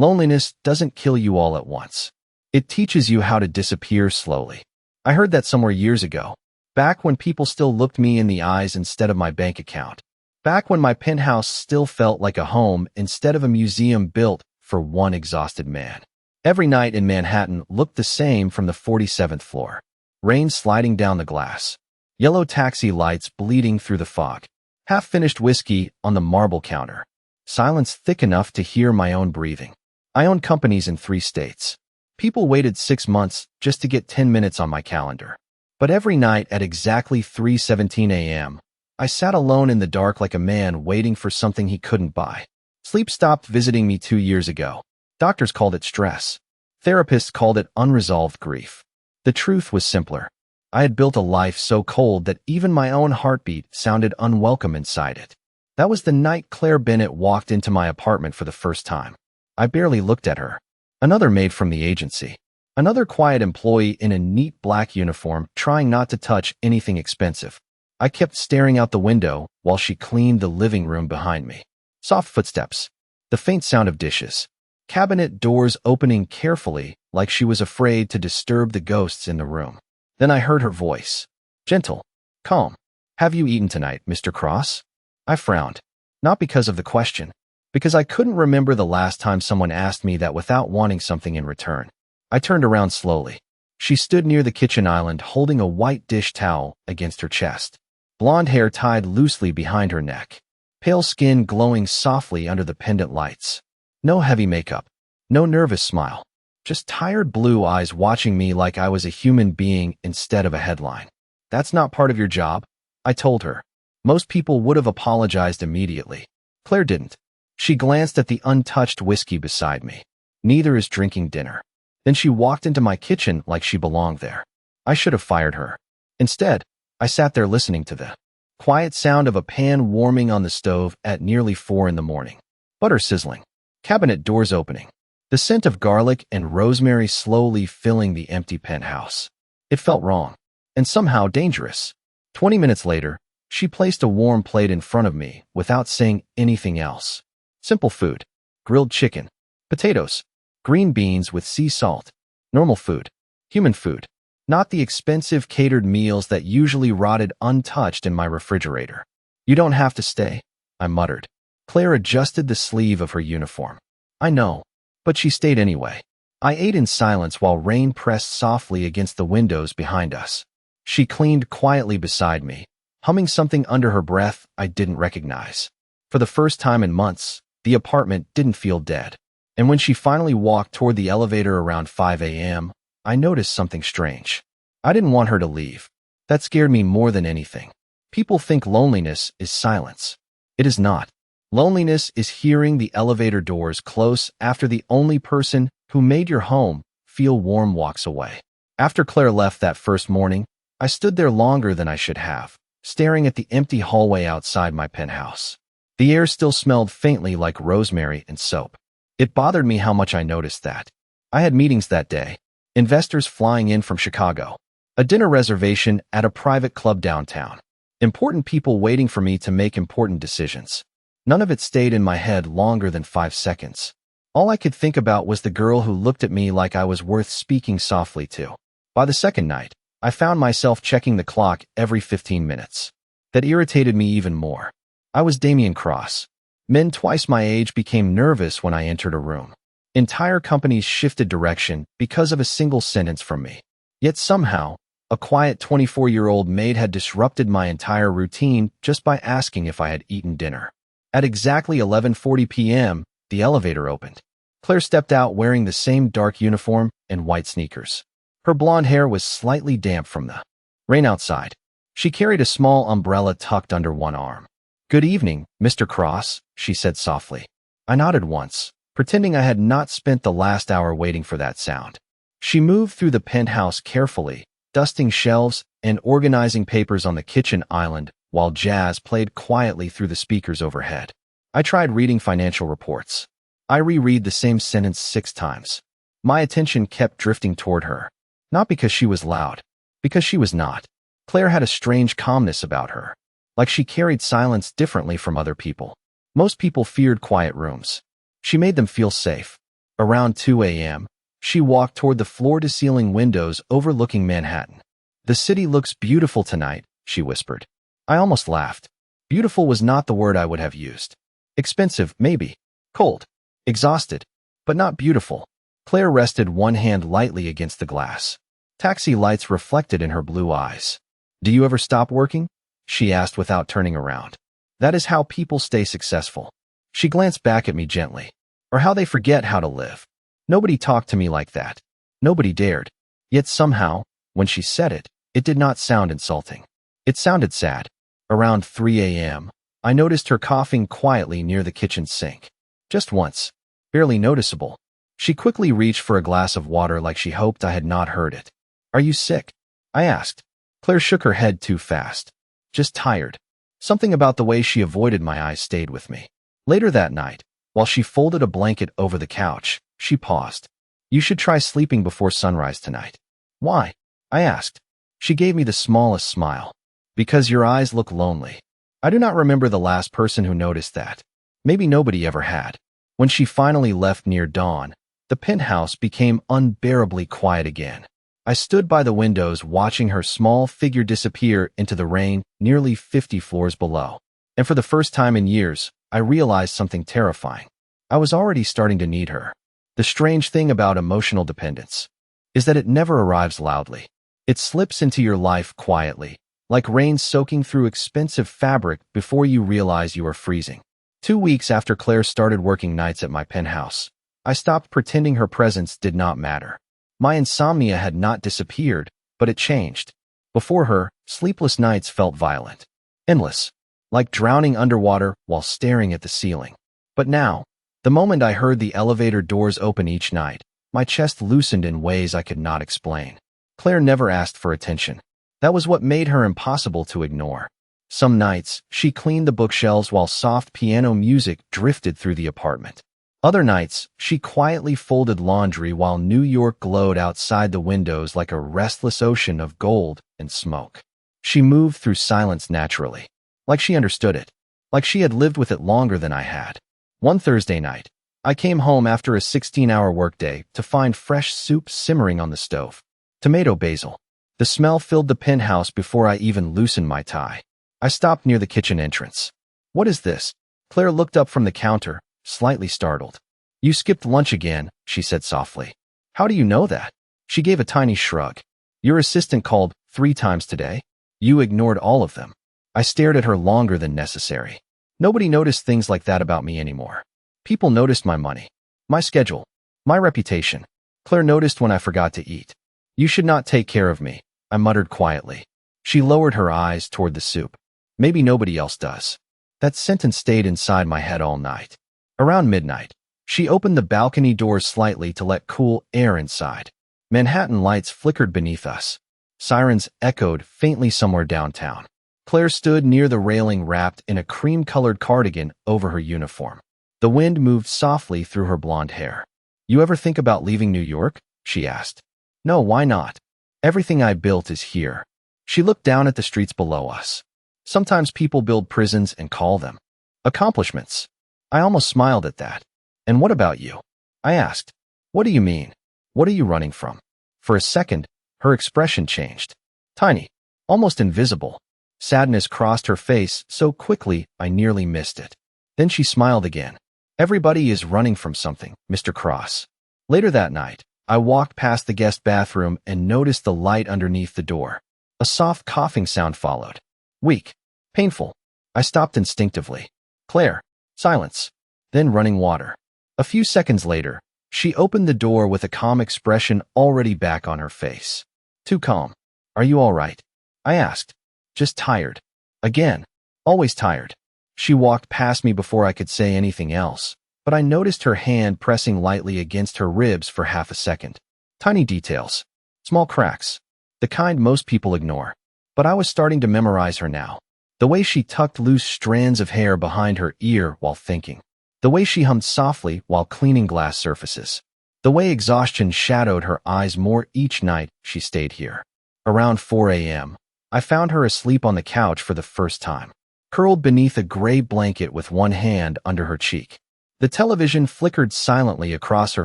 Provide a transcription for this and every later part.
Loneliness doesn't kill you all at once. It teaches you how to disappear slowly. I heard that somewhere years ago, back when people still looked me in the eyes instead of my bank account. Back when my penthouse still felt like a home instead of a museum built for one exhausted man. Every night in Manhattan looked the same from the 47th floor. Rain sliding down the glass. Yellow taxi lights bleeding through the fog. Half-finished whiskey on the marble counter. Silence thick enough to hear my own breathing. I owned companies in 3 states. People waited 6 months just to get 10 minutes on my calendar. But every night at exactly 3:17 a.m., I sat alone in the dark like a man waiting for something he couldn't buy. Sleep stopped visiting me 2 years ago. Doctors called it stress. Therapists called it unresolved grief. The truth was simpler. I had built a life so cold that even my own heartbeat sounded unwelcome inside it. That was the night Claire Bennett walked into my apartment for the first time. I barely looked at her. Another maid from the agency. Another quiet employee in a neat black uniform trying not to touch anything expensive. I kept staring out the window while she cleaned the living room behind me. Soft footsteps. The faint sound of dishes. Cabinet doors opening carefully like she was afraid to disturb the ghosts in the room. Then I heard her voice. Gentle. Calm. Have you eaten tonight, Mr. Cross? I frowned. Not because of the question. Because I couldn't remember the last time someone asked me that without wanting something in return. I turned around slowly. She stood near the kitchen island holding a white dish towel against her chest. Blonde hair tied loosely behind her neck. Pale skin glowing softly under the pendant lights. No heavy makeup. No nervous smile. Just tired blue eyes watching me like I was a human being instead of a headline. That's not part of your job, I told her. Most people would have apologized immediately. Claire didn't. She glanced at the untouched whiskey beside me. Neither is drinking dinner. Then she walked into my kitchen like she belonged there. I should have fired her. Instead, I sat there listening to the quiet sound of a pan warming on the stove at nearly 4 in the morning. Butter sizzling. Cabinet doors opening. The scent of garlic and rosemary slowly filling the empty penthouse. It felt wrong. And somehow dangerous. 20 minutes later, she placed a warm plate in front of me without saying anything else. Simple food. Grilled chicken. Potatoes. Green beans with sea salt. Normal food. Human food. Not the expensive catered meals that usually rotted untouched in my refrigerator. You don't have to stay, I muttered. Claire adjusted the sleeve of her uniform. I know. But she stayed anyway. I ate in silence while rain pressed softly against the windows behind us. She cleaned quietly beside me, humming something under her breath I didn't recognize. For the first time in months, the apartment didn't feel dead. And when she finally walked toward the elevator around 5 a.m., I noticed something strange. I didn't want her to leave. That scared me more than anything. People think loneliness is silence. It is not. Loneliness is hearing the elevator doors close after the only person who made your home feel warm walks away. After Claire left that first morning, I stood there longer than I should have, staring at the empty hallway outside my penthouse. The air still smelled faintly like rosemary and soap. It bothered me how much I noticed that. I had meetings that day, investors flying in from Chicago, a dinner reservation at a private club downtown, important people waiting for me to make important decisions. None of it stayed in my head longer than 5 seconds. All I could think about was the girl who looked at me like I was worth speaking softly to. By the second night, I found myself checking the clock every 15 minutes. That irritated me even more. I was Damien Cross. Men twice my age became nervous when I entered a room. Entire companies shifted direction because of a single sentence from me. Yet somehow, a quiet 24-year-old maid had disrupted my entire routine just by asking if I had eaten dinner. At exactly 11:40 p.m., the elevator opened. Claire stepped out wearing the same dark uniform and white sneakers. Her blonde hair was slightly damp from the rain outside. She carried a small umbrella tucked under one arm. "Good evening, Mr. Cross," she said softly. I nodded once, pretending I had not spent the last hour waiting for that sound. She moved through the penthouse carefully, dusting shelves and organizing papers on the kitchen island while jazz played quietly through the speakers overhead. I tried reading financial reports. I reread the same sentence 6 times. My attention kept drifting toward her. Not because she was loud, because she was not. Claire had a strange calmness about her, like she carried silence differently from other people. Most people feared quiet rooms. She made them feel safe. Around 2 a.m., she walked toward the floor-to-ceiling windows overlooking Manhattan. "The city looks beautiful tonight," she whispered. I almost laughed. Beautiful was not the word I would have used. Expensive, maybe. Cold. Exhausted. But not beautiful. Claire rested one hand lightly against the glass. Taxi lights reflected in her blue eyes. "Do you ever stop working?" she asked without turning around. "That is how people stay successful." She glanced back at me gently. "Or how they forget how to live." Nobody talked to me like that. Nobody dared. Yet somehow, when she said it, it did not sound insulting. It sounded sad. Around 3 a.m., I noticed her coughing quietly near the kitchen sink. Just once. Barely noticeable. She quickly reached for a glass of water like she hoped I had not heard it. "Are you sick?" I asked. Claire shook her head too fast. "Just tired." Something about the way she avoided my eyes stayed with me. Later that night, while she folded a blanket over the couch, she paused. "You should try sleeping before sunrise tonight." "Why?" I asked. She gave me the smallest smile. "Because your eyes look lonely." I do not remember the last person who noticed that. Maybe nobody ever had. When she finally left near dawn, the penthouse became unbearably quiet again. I stood by the windows watching her small figure disappear into the rain nearly 50 floors below. And for the first time in years, I realized something terrifying. I was already starting to need her. The strange thing about emotional dependence is that it never arrives loudly. It slips into your life quietly, like rain soaking through expensive fabric before you realize you are freezing. 2 weeks after Claire started working nights at my penthouse, I stopped pretending her presence did not matter. My insomnia had not disappeared, but it changed. Before her, sleepless nights felt violent, endless, like drowning underwater while staring at the ceiling. But now, the moment I heard the elevator doors open each night, my chest loosened in ways I could not explain. Claire never asked for attention. That was what made her impossible to ignore. Some nights, she cleaned the bookshelves while soft piano music drifted through the apartment. Other nights, she quietly folded laundry while New York glowed outside the windows like a restless ocean of gold and smoke. She moved through silence naturally, like she understood it, like she had lived with it longer than I had. One Thursday night, I came home after a 16-hour workday to find fresh soup simmering on the stove. Tomato basil. The smell filled the penthouse before I even loosened my tie. I stopped near the kitchen entrance. "What is this?" Claire looked up from the counter, slightly startled. "You skipped lunch again," she said softly. "How do you know that?" She gave a tiny shrug. "Your assistant called 3 times today. You ignored all of them." I stared at her longer than necessary. Nobody noticed things like that about me anymore. People noticed my money, my schedule, my reputation. Claire noticed when I forgot to eat. "You should not take care of me," I muttered quietly. She lowered her eyes toward the soup. "Maybe nobody else does." That sentence stayed inside my head all night. Around midnight, she opened the balcony doors slightly to let cool air inside. Manhattan lights flickered beneath us. Sirens echoed faintly somewhere downtown. Claire stood near the railing wrapped in a cream-colored cardigan over her uniform. The wind moved softly through her blonde hair. "You ever think about leaving New York?" she asked. "No, why not? Everything I built is here." She looked down at the streets below us. "Sometimes people build prisons and call them accomplishments." I almost smiled at that. "And what about you?" I asked. "What do you mean? What are you running from?" For a second, her expression changed. Tiny, almost invisible. Sadness crossed her face so quickly I nearly missed it. Then she smiled again. "Everybody is running from something, Mr. Cross." Later that night, I walked past the guest bathroom and noticed the light underneath the door. A soft coughing sound followed. Weak. Painful. I stopped instinctively. "Claire." Silence. Then running water. A few seconds later, she opened the door with a calm expression already back on her face. Too calm. "Are you all right?" I asked. "Just tired." Again. "Always tired." She walked past me before I could say anything else, but I noticed her hand pressing lightly against her ribs for half a second. Tiny details. Small cracks. The kind most people ignore. But I was starting to memorize her now. The way she tucked loose strands of hair behind her ear while thinking. The way she hummed softly while cleaning glass surfaces. The way exhaustion shadowed her eyes more each night she stayed here. Around 4 a.m., I found her asleep on the couch for the first time, curled beneath a gray blanket with one hand under her cheek. The television flickered silently across her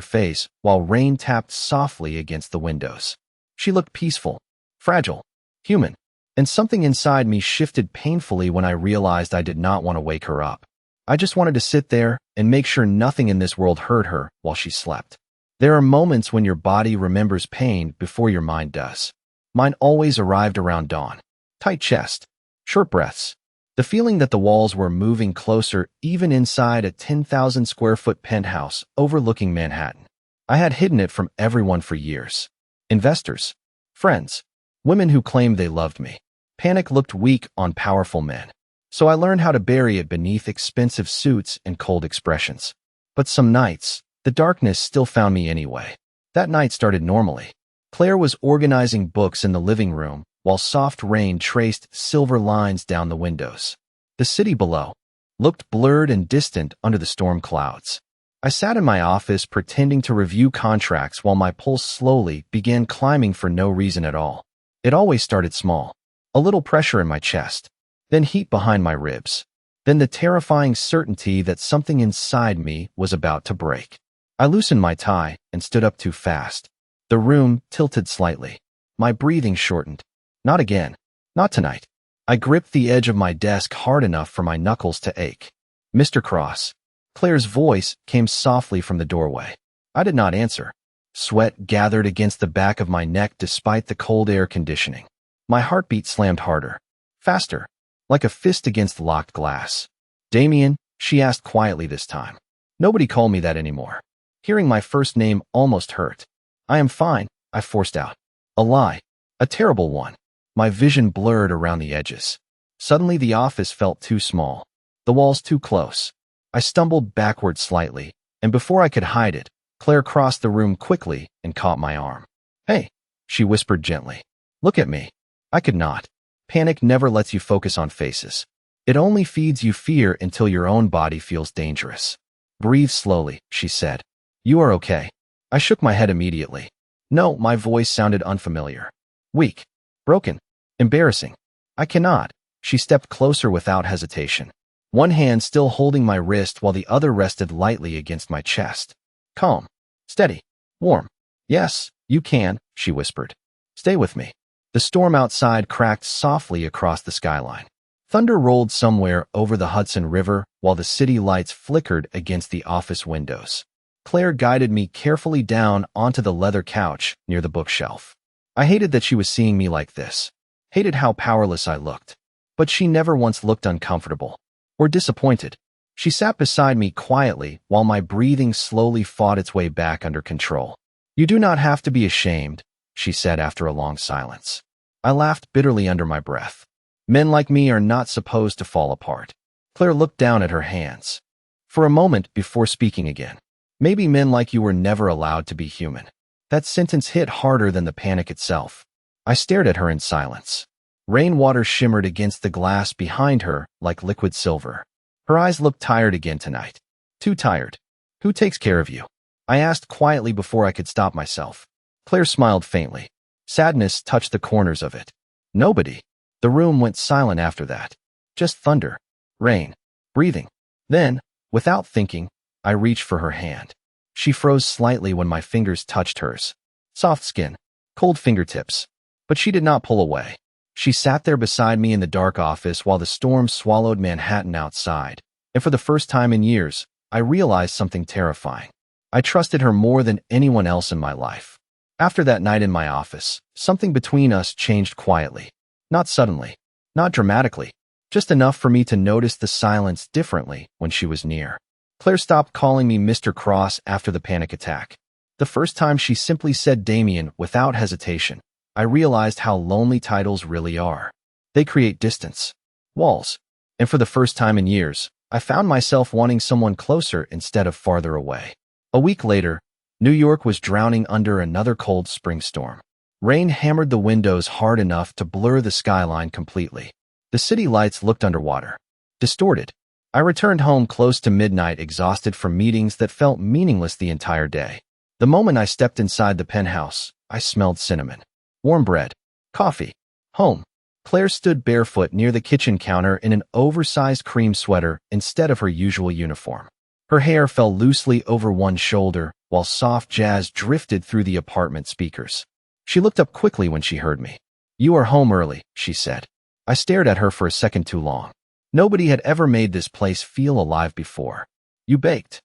face while rain tapped softly against the windows. She looked peaceful, fragile, human, and something inside me shifted painfully when I realized I did not want to wake her up. I just wanted to sit there and make sure nothing in this world hurt her while she slept. There are moments when your body remembers pain before your mind does. Mine always arrived around dawn. Tight chest, short breaths, the feeling that the walls were moving closer even inside a 10,000 square foot penthouse overlooking Manhattan. I had hidden it from everyone for years. Investors, friends, women who claimed they loved me. Panic looked weak on powerful men. So I learned how to bury it beneath expensive suits and cold expressions. But some nights, the darkness still found me anyway. That night started normally. Claire was organizing books in the living room, while soft rain traced silver lines down the windows. The city below looked blurred and distant under the storm clouds. I sat in my office pretending to review contracts while my pulse slowly began climbing for no reason at all. It always started small. A little pressure in my chest, then heat behind my ribs, then the terrifying certainty that something inside me was about to break. I loosened my tie and stood up too fast. The room tilted slightly. My breathing shortened. Not again. Not tonight. I gripped the edge of my desk hard enough for my knuckles to ache. Mr. Cross. Claire's voice came softly from the doorway. I did not answer. Sweat gathered against the back of my neck despite the cold air conditioning. My heartbeat slammed harder. Faster. Like a fist against locked glass. Damien, she asked quietly this time. Nobody called me that anymore. Hearing my first name almost hurt. I am fine, I forced out. A lie. A terrible one. My vision blurred around the edges. Suddenly the office felt too small. The walls too close. I stumbled backward slightly, and before I could hide it, Claire crossed the room quickly and caught my arm. Hey, she whispered gently. Look at me. I could not. Panic never lets you focus on faces. It only feeds you fear until your own body feels dangerous. Breathe slowly, she said. You are okay. I shook my head immediately. No, my voice sounded unfamiliar. Weak. Broken. Embarrassing. I cannot. She stepped closer without hesitation. One hand still holding my wrist while the other rested lightly against my chest. Calm. Steady. Warm. Yes, you can, she whispered. Stay with me. The storm outside cracked softly across the skyline. Thunder rolled somewhere over the Hudson River while the city lights flickered against the office windows. Claire guided me carefully down onto the leather couch near the bookshelf. I hated that she was seeing me like this. Hated how powerless I looked. But she never once looked uncomfortable or disappointed. She sat beside me quietly while my breathing slowly fought its way back under control. You do not have to be ashamed, she said after a long silence. I laughed bitterly under my breath. Men like me are not supposed to fall apart. Claire looked down at her hands. For a moment before speaking again. Maybe men like you were never allowed to be human. That sentence hit harder than the panic itself. I stared at her in silence. Rainwater shimmered against the glass behind her like liquid silver. Her eyes looked tired again tonight. Too tired. Who takes care of you? I asked quietly before I could stop myself. Claire smiled faintly. Sadness touched the corners of it. Nobody. The room went silent after that. Just thunder, rain, breathing. Then, without thinking, I reached for her hand. She froze slightly when my fingers touched hers. Soft skin, cold fingertips. But she did not pull away. She sat there beside me in the dark office while the storm swallowed Manhattan outside. And for the first time in years, I realized something terrifying. I trusted her more than anyone else in my life. After that night in my office, something between us changed quietly. Not suddenly, not dramatically, just enough for me to notice the silence differently when she was near. Claire stopped calling me Mr. Cross after the panic attack. The first time she simply said Damien without hesitation, I realized how lonely titles really are. They create distance, walls, and for the first time in years, I found myself wanting someone closer instead of farther away. A week later, New York was drowning under another cold spring storm. Rain hammered the windows hard enough to blur the skyline completely. The city lights looked underwater, distorted. I returned home close to midnight, exhausted from meetings that felt meaningless the entire day. The moment I stepped inside the penthouse, I smelled cinnamon, warm bread, coffee, home. Claire stood barefoot near the kitchen counter in an oversized cream sweater instead of her usual uniform. Her hair fell loosely over one shoulder, while soft jazz drifted through the apartment speakers. She looked up quickly when she heard me. "You are home early," she said. I stared at her for a second too long. Nobody had ever made this place feel alive before. "You baked?"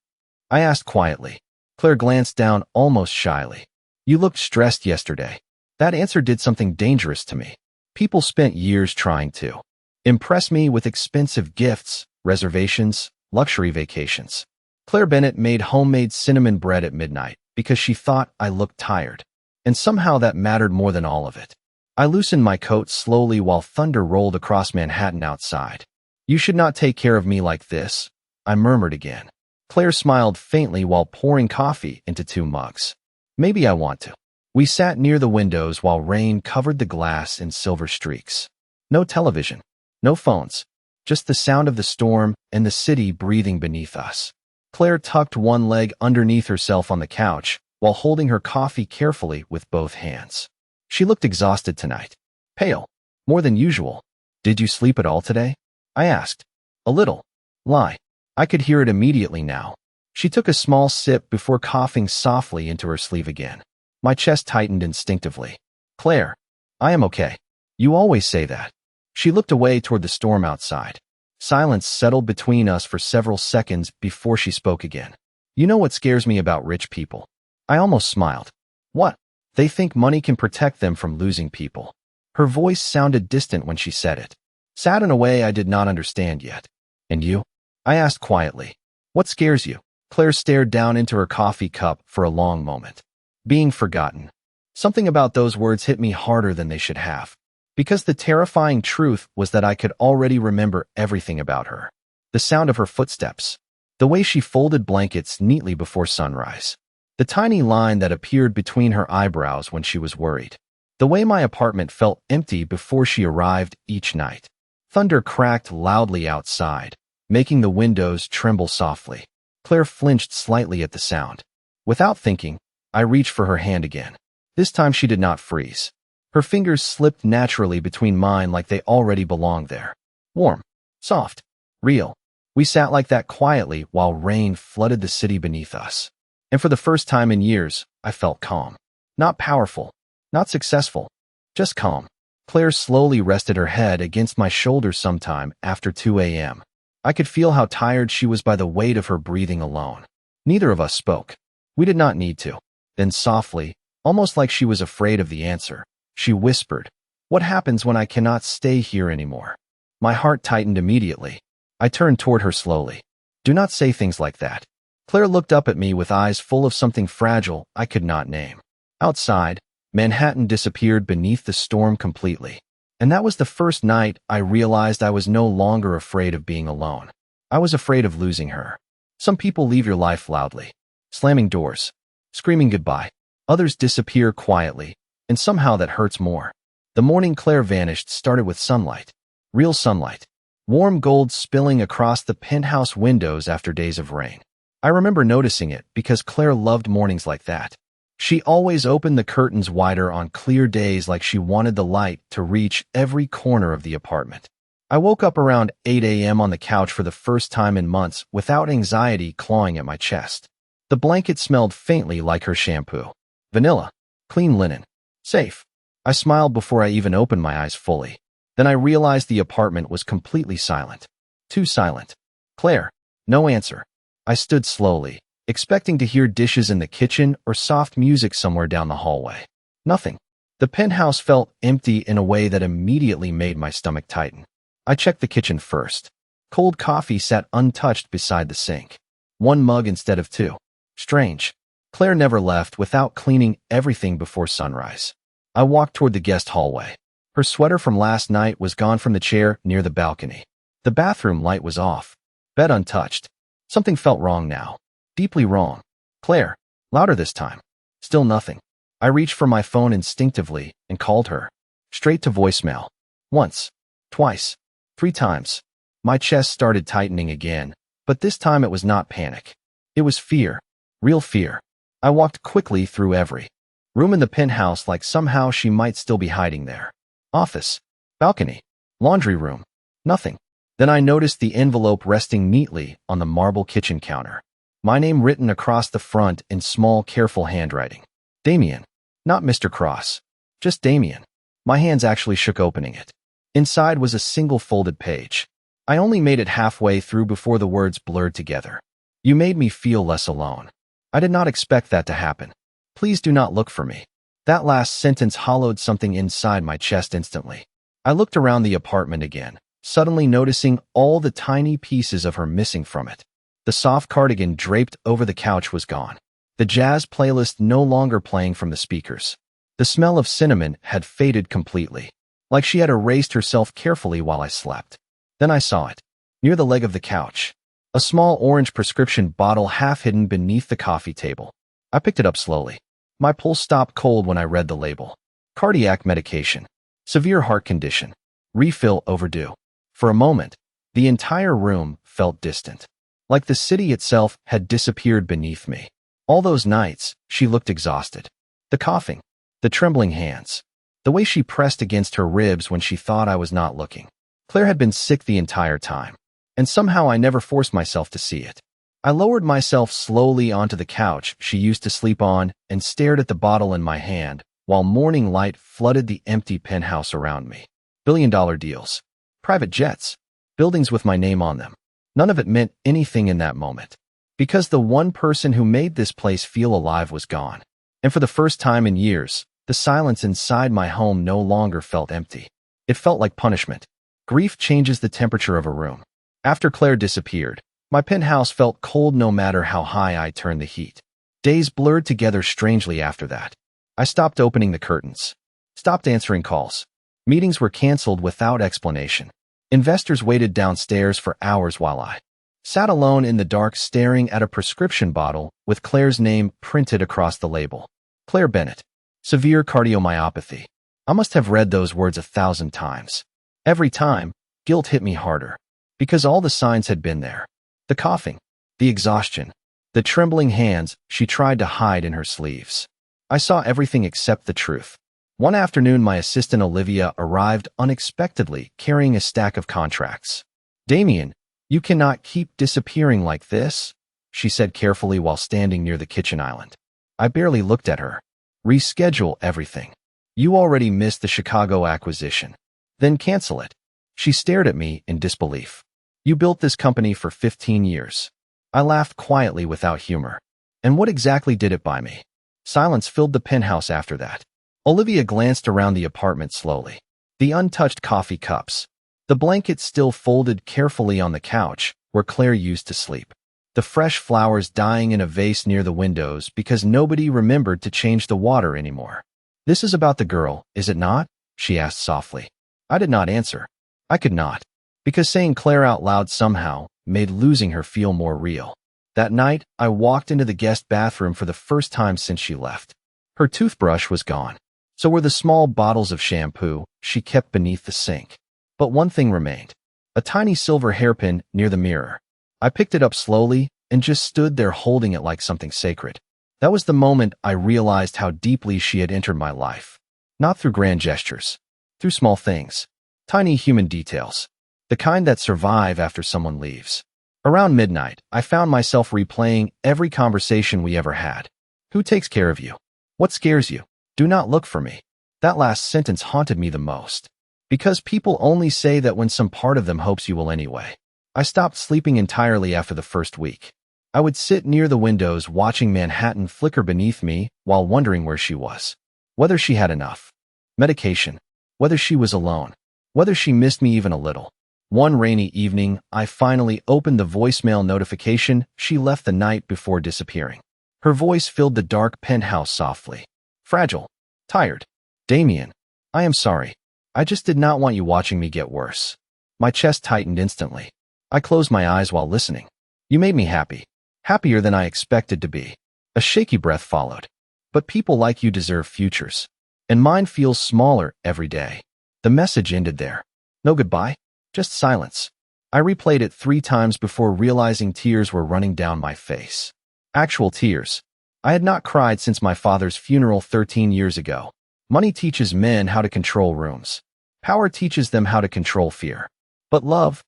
I asked quietly. Claire glanced down almost shyly. "You looked stressed yesterday." That answer did something dangerous to me. People spent years trying to impress me with expensive gifts, reservations, luxury vacations. Claire Bennett made homemade cinnamon bread at midnight because she thought I looked tired. And somehow that mattered more than all of it. I loosened my coat slowly while thunder rolled across Manhattan outside. "You should not take care of me like this," I murmured again. Claire smiled faintly while pouring coffee into 2 mugs. "Maybe I want to." We sat near the windows while rain covered the glass in silver streaks. No television, no phones, just the sound of the storm and the city breathing beneath us. Claire tucked one leg underneath herself on the couch while holding her coffee carefully with both hands. She looked exhausted tonight. Pale. More than usual. "Did you sleep at all today?" I asked. "A little." Lie. I could hear it immediately now. She took a small sip before coughing softly into her sleeve again. My chest tightened instinctively. "Claire, I am okay. You always say that." She looked away toward the storm outside. Silence settled between us for several seconds before she spoke again. "You know what scares me about rich people?" I almost smiled. "What?" "They think money can protect them from losing people." Her voice sounded distant when she said it. Sad in a way I did not understand yet. "And you?" I asked quietly. "What scares you?" Claire stared down into her coffee cup for a long moment. "Being forgotten." Something about those words hit me harder than they should have. Because the terrifying truth was that I could already remember everything about her. The sound of her footsteps. The way she folded blankets neatly before sunrise. The tiny line that appeared between her eyebrows when she was worried. The way my apartment felt empty before she arrived each night. Thunder cracked loudly outside, making the windows tremble softly. Claire flinched slightly at the sound. Without thinking, I reached for her hand again. This time she did not freeze. Her fingers slipped naturally between mine like they already belonged there. Warm, soft, real. We sat like that quietly while rain flooded the city beneath us. And for the first time in years, I felt calm. Not powerful, not successful, just calm. Claire slowly rested her head against my shoulder sometime after 2 a.m. I could feel how tired she was by the weight of her breathing alone. Neither of us spoke. We did not need to. Then softly, almost like she was afraid of the answer, she whispered, "What happens when I cannot stay here anymore?" My heart tightened immediately. I turned toward her slowly. "Do not say things like that." Claire looked up at me with eyes full of something fragile I could not name. Outside, Manhattan disappeared beneath the storm completely. And that was the first night I realized I was no longer afraid of being alone. I was afraid of losing her. Some people leave your life loudly, slamming doors, screaming goodbye. Others disappear quietly, and somehow that hurts more. The morning Claire vanished started with sunlight. Real sunlight. Warm gold spilling across the penthouse windows after days of rain. I remember noticing it because Claire loved mornings like that. She always opened the curtains wider on clear days like she wanted the light to reach every corner of the apartment. I woke up around 8 a.m. on the couch for the first time in months without anxiety clawing at my chest. The blanket smelled faintly like her shampoo. Vanilla. Clean linen. Safe. I smiled before I even opened my eyes fully. Then I realized the apartment was completely silent. Too silent. "Claire." No answer. I stood slowly, expecting to hear dishes in the kitchen or soft music somewhere down the hallway. Nothing. The penthouse felt empty in a way that immediately made my stomach tighten. I checked the kitchen first. Cold coffee sat untouched beside the sink. 1 mug instead of 2. Strange. Claire never left without cleaning everything before sunrise. I walked toward the guest hallway. Her sweater from last night was gone from the chair near the balcony. The bathroom light was off. Bed untouched. Something felt wrong now. Deeply wrong. "Claire." Louder this time. Still nothing. I reached for my phone instinctively and called her. Straight to voicemail. Once. Twice. 3 times. My chest started tightening again, but this time it was not panic. It was fear. Real fear. I walked quickly through every room in the penthouse like somehow she might still be hiding there. Office. Balcony. Laundry room. Nothing. Then I noticed the envelope resting neatly on the marble kitchen counter. My name written across the front in small, careful handwriting. Damien. Not Mr. Cross. Just Damien. My hands actually shook opening it. Inside was a single folded page. I only made it halfway through before the words blurred together. You made me feel less alone. I did not expect that to happen. Please do not look for me. That last sentence hollowed something inside my chest instantly. I looked around the apartment again, suddenly noticing all the tiny pieces of her missing from it. The soft cardigan draped over the couch was gone. The jazz playlist no longer playing from the speakers. The smell of cinnamon had faded completely, like she had erased herself carefully while I slept. Then I saw it, near the leg of the couch. A small orange prescription bottle half hidden beneath the coffee table. I picked it up slowly. My pulse stopped cold when I read the label. Cardiac medication. Severe heart condition. Refill overdue. For a moment, the entire room felt distant, like the city itself had disappeared beneath me. All those nights, she looked exhausted. The coughing, the trembling hands, the way she pressed against her ribs when she thought I was not looking. Claire had been sick the entire time, and somehow I never forced myself to see it. I lowered myself slowly onto the couch she used to sleep on and stared at the bottle in my hand, while morning light flooded the empty penthouse around me. Billion-dollar deals. Private jets. Buildings with my name on them. None of it meant anything in that moment, because the one person who made this place feel alive was gone. And for the first time in years, the silence inside my home no longer felt empty. It felt like punishment. Grief changes the temperature of a room. After Claire disappeared, my penthouse felt cold no matter how high I turned the heat. Days blurred together strangely after that. I stopped opening the curtains. Stopped answering calls. Meetings were canceled without explanation. Investors waited downstairs for hours while I sat alone in the dark staring at a prescription bottle with Claire's name printed across the label. Claire Bennett. Severe cardiomyopathy. I must have read those words 1,000 times. Every time, guilt hit me harder, because all the signs had been there. The coughing, the exhaustion, the trembling hands she tried to hide in her sleeves. I saw everything except the truth. One afternoon, my assistant Olivia arrived unexpectedly, carrying a stack of contracts. Damien, you cannot keep disappearing like this, she said carefully while standing near the kitchen island. I barely looked at her. Reschedule everything. You already missed the Chicago acquisition. Then cancel it. She stared at me in disbelief. You built this company for 15 years. I laughed quietly without humor. And what exactly did it buy me? Silence filled the penthouse after that. Olivia glanced around the apartment slowly. The untouched coffee cups. The blankets still folded carefully on the couch where Claire used to sleep. The fresh flowers dying in a vase near the windows because nobody remembered to change the water anymore. This is about the girl, is it not? She asked softly. I did not answer. I could not, because saying Claire out loud somehow made losing her feel more real. That night, I walked into the guest bathroom for the first time since she left. Her toothbrush was gone. So were the small bottles of shampoo she kept beneath the sink. But one thing remained. A tiny silver hairpin near the mirror. I picked it up slowly and just stood there holding it like something sacred. That was the moment I realized how deeply she had entered my life. Not through grand gestures. Through small things. Tiny human details. The kind that survive after someone leaves. Around midnight, I found myself replaying every conversation we ever had. Who takes care of you? What scares you? Do not look for me. That last sentence haunted me the most. Because people only say that when some part of them hopes you will anyway. I stopped sleeping entirely after the first week. I would sit near the windows watching Manhattan flicker beneath me while wondering where she was. Whether she had enough medication. Whether she was alone. Whether she missed me even a little. One rainy evening, I finally opened the voicemail notification she left the night before disappearing. Her voice filled the dark penthouse softly. Fragile. Tired. Damien. I am sorry. I just did not want you watching me get worse. My chest tightened instantly. I closed my eyes while listening. You made me happy. Happier than I expected to be. A shaky breath followed. But people like you deserve futures. And mine feels smaller every day. The message ended there. No goodbye. Just silence. I replayed it 3 times before realizing tears were running down my face. Actual tears. I had not cried since my father's funeral 13 years ago. Money teaches men how to control rooms. Power teaches them how to control fear. But love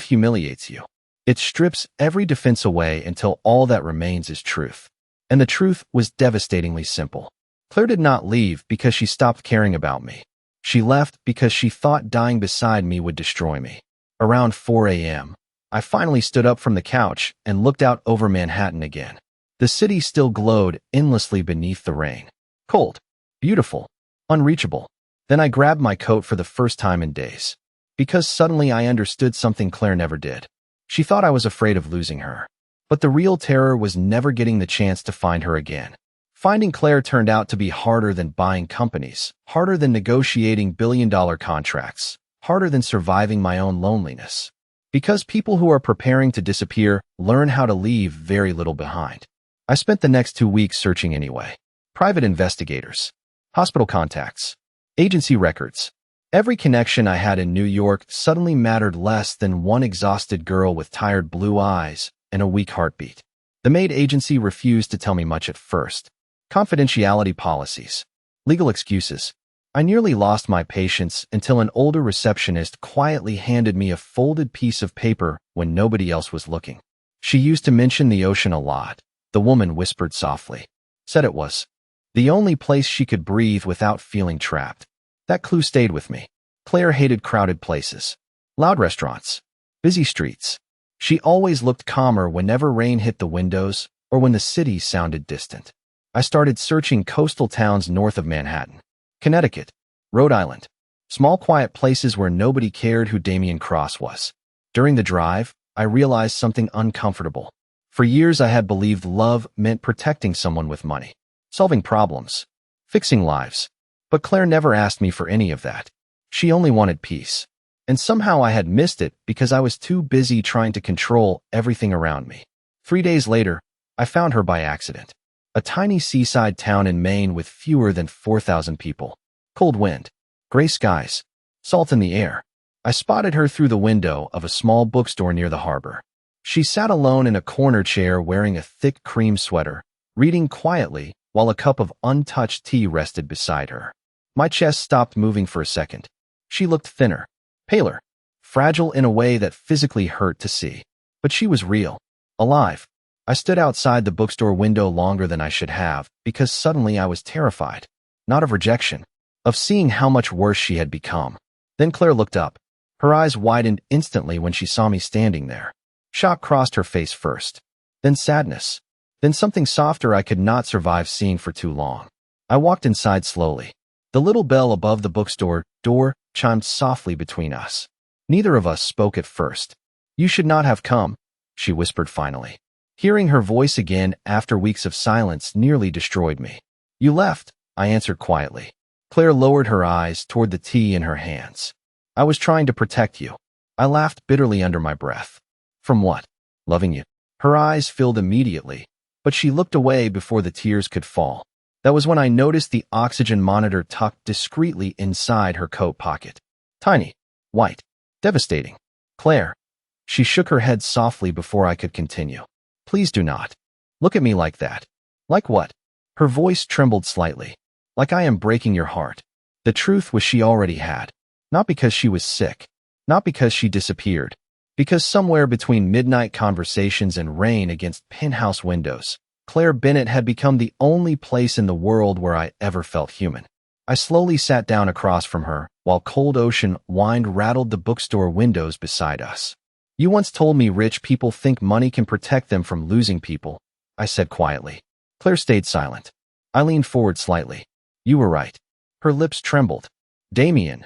humiliates you. It strips every defense away until all that remains is truth. And the truth was devastatingly simple. Claire did not leave because she stopped caring about me. She left because she thought dying beside me would destroy me. Around 4 a.m., I finally stood up from the couch and looked out over Manhattan again. The city still glowed endlessly beneath the rain. Cold, beautiful, unreachable. Then I grabbed my coat for the first time in days. Because suddenly I understood something Claire never did. She thought I was afraid of losing her. But the real terror was never getting the chance to find her again. Finding Claire turned out to be harder than buying companies, harder than negotiating billion-dollar contracts, harder than surviving my own loneliness. Because people who are preparing to disappear learn how to leave very little behind. I spent the next 2 weeks searching anyway. Private investigators, hospital contacts, agency records. Every connection I had in New York suddenly mattered less than one exhausted girl with tired blue eyes and a weak heartbeat. The Maid agency refused to tell me much at first. Confidentiality policies, legal excuses. I nearly lost my patience until an older receptionist quietly handed me a folded piece of paper when nobody else was looking. She used to mention the ocean a lot, the woman whispered softly. Said it was the only place she could breathe without feeling trapped. That clue stayed with me. Claire hated crowded places, loud restaurants, busy streets. She always looked calmer whenever rain hit the windows or when the city sounded distant. I started searching coastal towns north of Manhattan, Connecticut, Rhode Island, small quiet places where nobody cared who Damien Cross was. During the drive, I realized something uncomfortable. For years I had believed love meant protecting someone with money, solving problems, fixing lives. But Claire never asked me for any of that. She only wanted peace. And somehow I had missed it because I was too busy trying to control everything around me. 3 days later, I found her by accident. A tiny seaside town in Maine with fewer than 4,000 people. Cold wind, gray skies, salt in the air. I spotted her through the window of a small bookstore near the harbor. She sat alone in a corner chair wearing a thick cream sweater, reading quietly while a cup of untouched tea rested beside her. My chest stopped moving for a second. She looked thinner, paler, fragile in a way that physically hurt to see. But she was real, alive. I stood outside the bookstore window longer than I should have because suddenly I was terrified. Not of rejection, of seeing how much worse she had become. Then Claire looked up. Her eyes widened instantly when she saw me standing there. Shock crossed her face first. Then sadness. Then something softer I could not survive seeing for too long. I walked inside slowly. The little bell above the bookstore door chimed softly between us. Neither of us spoke at first. You should not have come, she whispered finally. Hearing her voice again after weeks of silence nearly destroyed me. You left, I answered quietly. Claire lowered her eyes toward the tea in her hands. I was trying to protect you. I laughed bitterly under my breath. From what? Loving you. Her eyes filled immediately, but she looked away before the tears could fall. That was when I noticed the oxygen monitor tucked discreetly inside her coat pocket. Tiny, white, devastating. Claire. She shook her head softly before I could continue. Please do not. Look at me like that. Like what? Her voice trembled slightly. Like I am breaking your heart. The truth was she already had. Not because she was sick. Not because she disappeared. Because somewhere between midnight conversations and rain against penthouse windows, Claire Bennett had become the only place in the world where I ever felt human. I slowly sat down across from her, while cold ocean wind rattled the bookstore windows beside us. You once told me rich people think money can protect them from losing people, I said quietly. Claire stayed silent. I leaned forward slightly. You were right. Her lips trembled. Damien.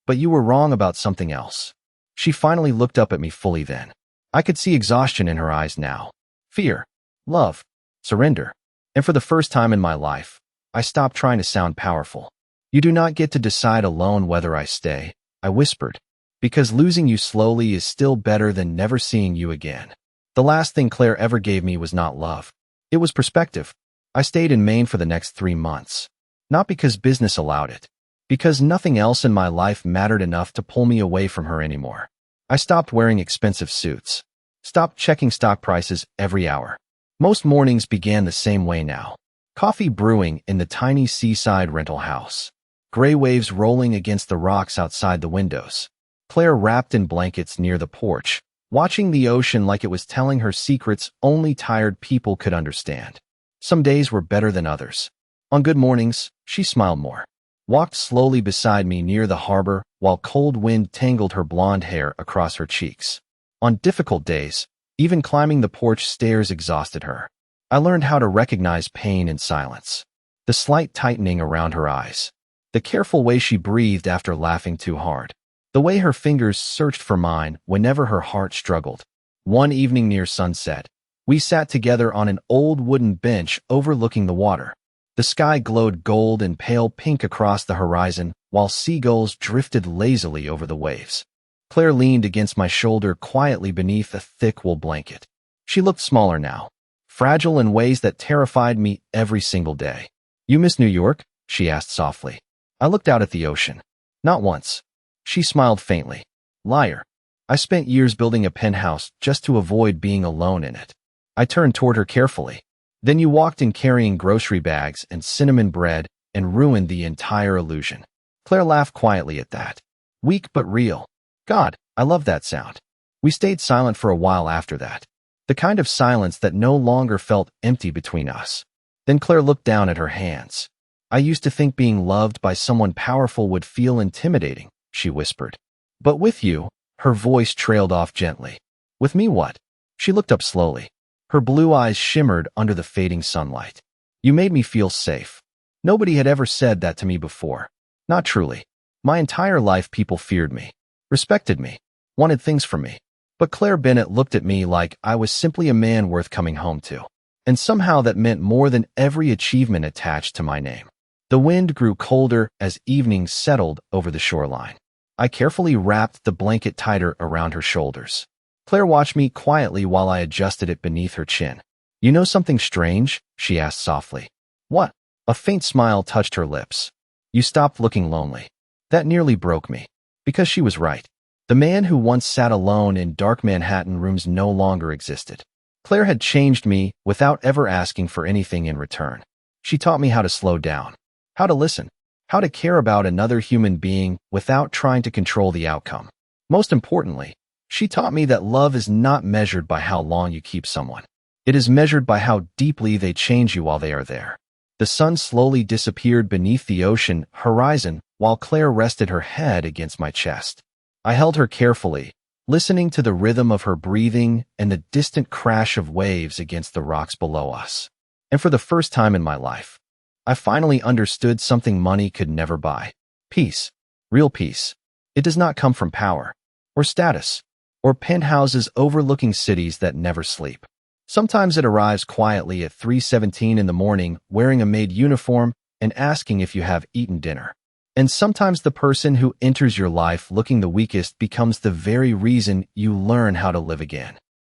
But you were wrong about something else. She finally looked up at me fully then. I could see exhaustion in her eyes now. Fear. Love. Surrender. And for the first time in my life, I stopped trying to sound powerful. You do not get to decide alone whether I stay, I whispered. Because losing you slowly is still better than never seeing you again. The last thing Claire ever gave me was not love. It was perspective. I stayed in Maine for the next 3 months. Not because business allowed it. Because nothing else in my life mattered enough to pull me away from her anymore. I stopped wearing expensive suits. Stopped checking stock prices every hour. Most mornings began the same way now. Coffee brewing in the tiny seaside rental house. Gray waves rolling against the rocks outside the windows. Claire wrapped in blankets near the porch, watching the ocean like it was telling her secrets only tired people could understand. Some days were better than others. On good mornings, she smiled more, walked slowly beside me near the harbor while cold wind tangled her blonde hair across her cheeks. On difficult days, even climbing the porch stairs exhausted her. I learned how to recognize pain in silence. The slight tightening around her eyes. The careful way she breathed after laughing too hard. The way her fingers searched for mine whenever her heart struggled. One evening near sunset, we sat together on an old wooden bench overlooking the water. The sky glowed gold and pale pink across the horizon, while seagulls drifted lazily over the waves. Claire leaned against my shoulder quietly beneath a thick wool blanket. She looked smaller now, fragile in ways that terrified me every single day. "You miss New York?" she asked softly. I looked out at the ocean. "Not once." She smiled faintly. "Liar. I spent years building a penthouse just to avoid being alone in it." I turned toward her carefully. "Then you walked in carrying grocery bags and cinnamon bread and ruined the entire illusion." Claire laughed quietly at that. Weak but real. God, I love that sound. We stayed silent for a while after that. The kind of silence that no longer felt empty between us. Then Claire looked down at her hands. "I used to think being loved by someone powerful would feel intimidating," she whispered. "But with you," her voice trailed off gently. "With me what?" She looked up slowly. Her blue eyes shimmered under the fading sunlight. "You made me feel safe." Nobody had ever said that to me before. Not truly. My entire life people feared me, respected me, wanted things from me. But Claire Bennett looked at me like I was simply a man worth coming home to. And somehow that meant more than every achievement attached to my name. The wind grew colder as evening settled over the shoreline. I carefully wrapped the blanket tighter around her shoulders. Claire watched me quietly while I adjusted it beneath her chin. "You know something strange?" she asked softly. "What?" A faint smile touched her lips. "You stopped looking lonely." That nearly broke me. Because she was right. The man who once sat alone in dark Manhattan rooms no longer existed. Claire had changed me without ever asking for anything in return. She taught me how to slow down, how to listen, how to care about another human being without trying to control the outcome. Most importantly, she taught me that love is not measured by how long you keep someone. It is measured by how deeply they change you while they are there. The sun slowly disappeared beneath the ocean horizon while Claire rested her head against my chest. I held her carefully, listening to the rhythm of her breathing and the distant crash of waves against the rocks below us. And for the first time in my life, I finally understood something money could never buy. Peace. Real peace. It does not come from power, or status, or penthouses overlooking cities that never sleep. Sometimes it arrives quietly at 3:17 in the morning wearing a Maid uniform and asking if you have eaten dinner. And sometimes the person who enters your life looking the weakest becomes the very reason you learn how to live again.